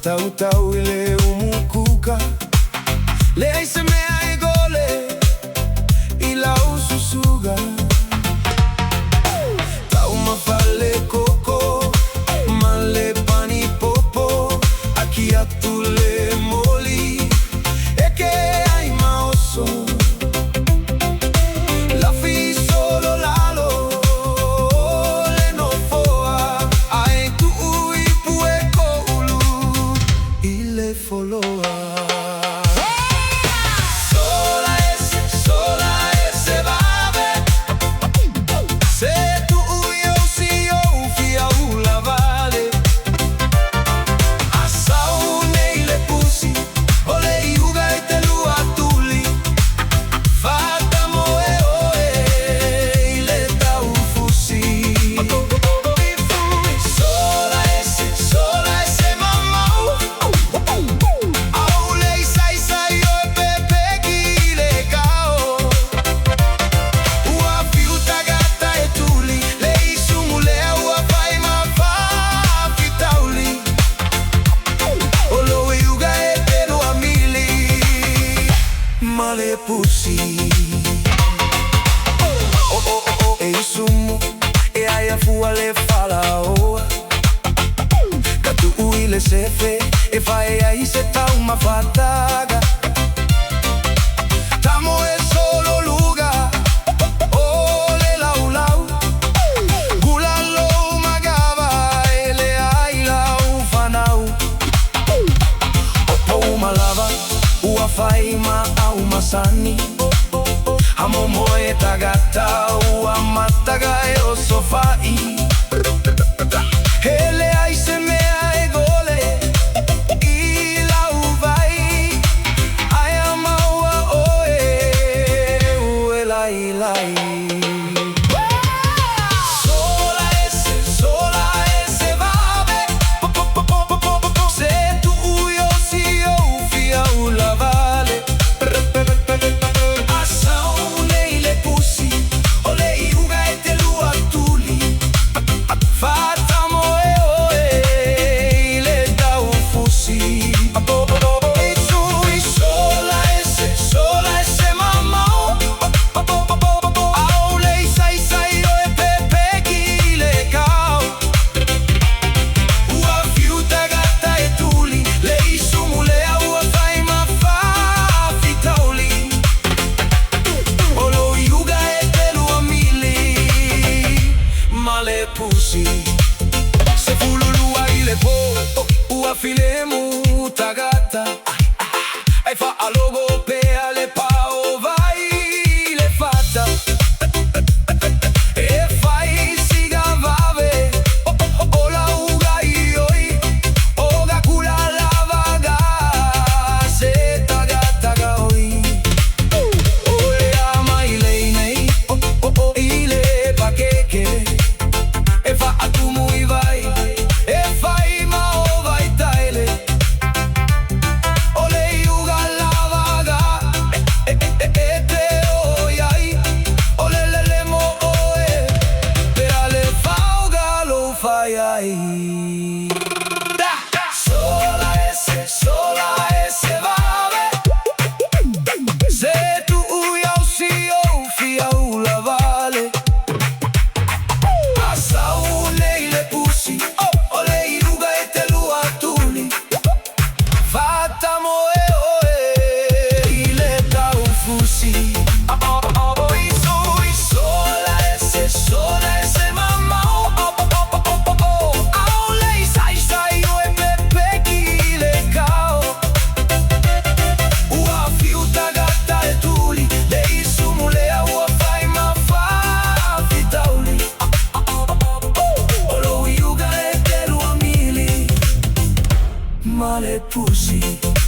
Tau ile umukuka le aisemea egole ila ususuga tau mafale koko male pani popo aki atule moli eke ai maoso la fi solo lalo le no foa ai tu ui pueko ulu ile foloa. Male pusi e isumu e aia fuale falao katu uile sefe e fae ai se tau ma fataga tamo e solo luga o le lau lau gula lo magava e le ai lau fanau o malava ua fai ma masani amo moe tagata ua mataga e o sofai hele ai se mea e gole i lau vai ai ama ua oe ue lai lai. Se fululu ile po ua filemu tagata ai fa alogo pe ale pao vai le fata e fai siga vave o la uga ioi o ga kula la vaga se tagata ga oi o le ama ile nei o ile pakeke e fa atumu i vai e fai ma o vai taile o le iuga la vaga e te o iai o le mo o e per ale fauga lo fai ai sola esse vave se tu uiau si o fia u la vale male pussy.